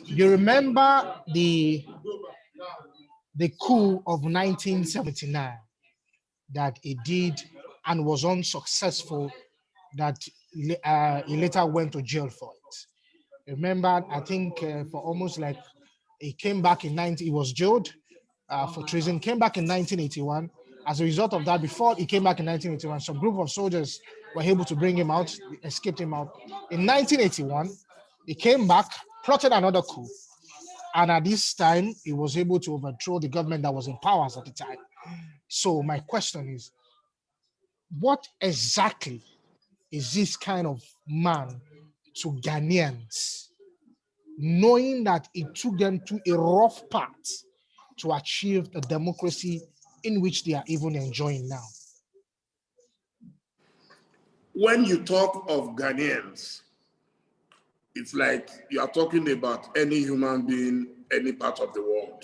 You remember the coup of 1979 that he did and was unsuccessful, that he later went to jail for it. Remember, I think for almost like, he came back in 90, he was jailed for treason, came back in 1981. As a result of that, before he came back in 1981, some group of soldiers were able to bring him out, escaped him out. In 1981, he came back, plotted another coup. And at this time, he was able to overthrow the government that was in power at the time. So my question is, what exactly is this kind of man to Ghanaians, knowing that it took them to a rough path to achieve the democracy in which they are even enjoying now? When you talk of Ghanaians, it's like you are talking about any human being, any part of the world.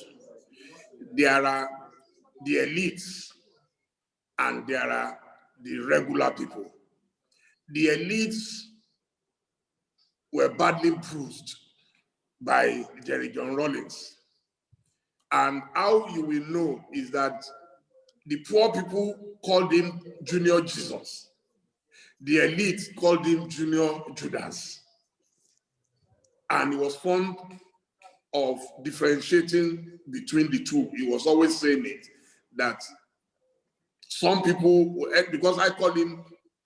There are the elites and there are the regular people. The elites were badly bruised by Jerry John Rawlings. And how you will know is that the poor people called him Junior Jesus. The elite called him Junior Judas. And he was fond of differentiating between the two. He was always saying it, that some people, because I call him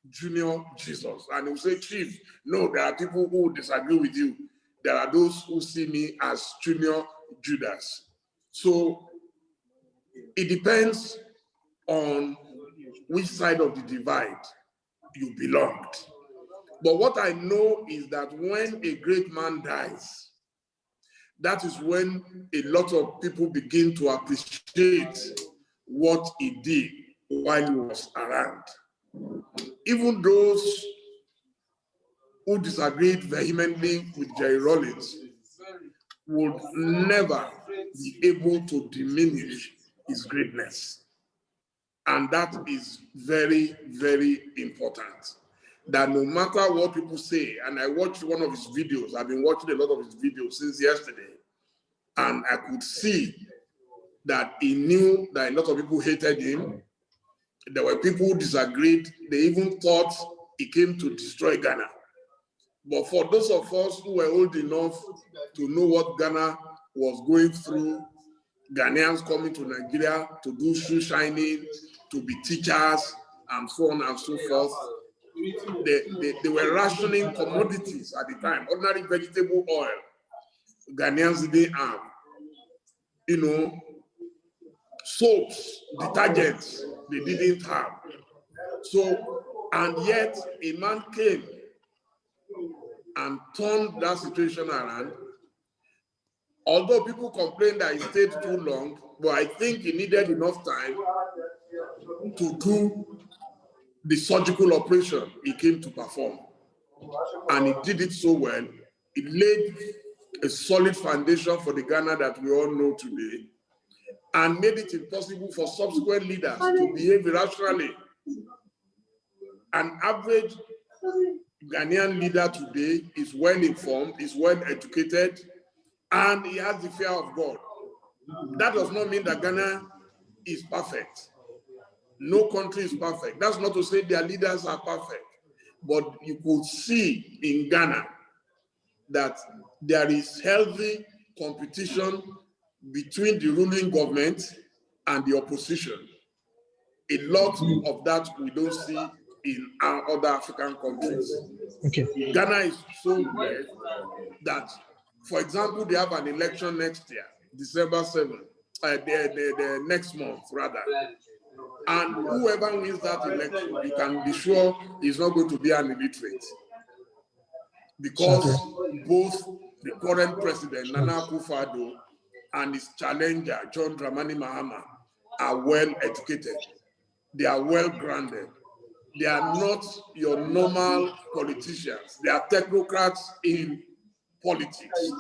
Junior Jesus, and he will say, Chief, no, there are people who disagree with you. There are those who see me as Junior Judas. So it depends on which side of the divide you belonged. But what I know is that when a great man dies, that is when a lot of people begin to appreciate what he did while he was around. Even those who disagreed vehemently with Jerry Rawlings would never be able to diminish his greatness. And that is very, very important. That no matter what people say, and I watched one of his videos, I've been watching a lot of his videos since yesterday, and I could see that he knew that a lot of people hated him. There were people who disagreed. They even thought he came to destroy Ghana. But for those of us who were old enough to know what Ghana was going through, Ghanaians coming to Nigeria to do shoe shining, to be teachers, and so on and so forth, they were rationing commodities at the time. Ordinary vegetable oil, Ghanaians didn't have. You know, soaps, detergents, they didn't have. So, and yet a man came and turned that situation around. Although people complained that he stayed too long, but I think he needed enough time to do the surgical operation he came to perform. And he did it so well. It laid a solid foundation for the Ghana that we all know today, and made it impossible for subsequent leaders to behave irrationally. An average Ghanaian leader today is well informed, is well educated, and he has the fear of God. That does not mean that Ghana is perfect. No country is perfect. That's not to say their leaders are perfect, but you could see in Ghana that there is healthy competition between the ruling government and the opposition. A lot of that we don't see in our other African countries. Okay. Ghana is so blessed that, for example, they have an election next year, December 7th, the next month rather. And whoever wins that election, you can be sure is not going to be an illiterate. Because both the current president, Nana Akufo-Addo, and his challenger, John Dramani Mahama, are well educated. They are well grounded. They are not your normal politicians. They are technocrats in politics.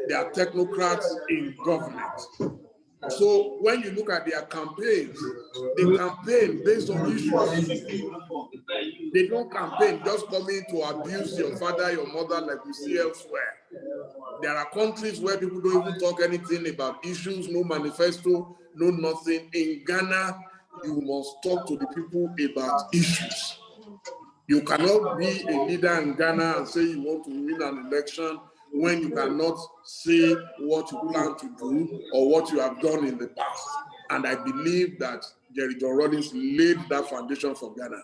They are technocrats in government. So when you look at their campaigns, they campaign based on issues. They don't campaign just coming to abuse your father, your mother, like we see elsewhere. There are countries where people don't even talk anything about issues, no manifesto, no nothing. In Ghana, you must talk to the people about issues. You cannot be a leader in Ghana and say you want to win an election when you cannot say what you plan to do or what you have done in the past. And I believe that Jerry John Rawlings laid that foundation for Ghana.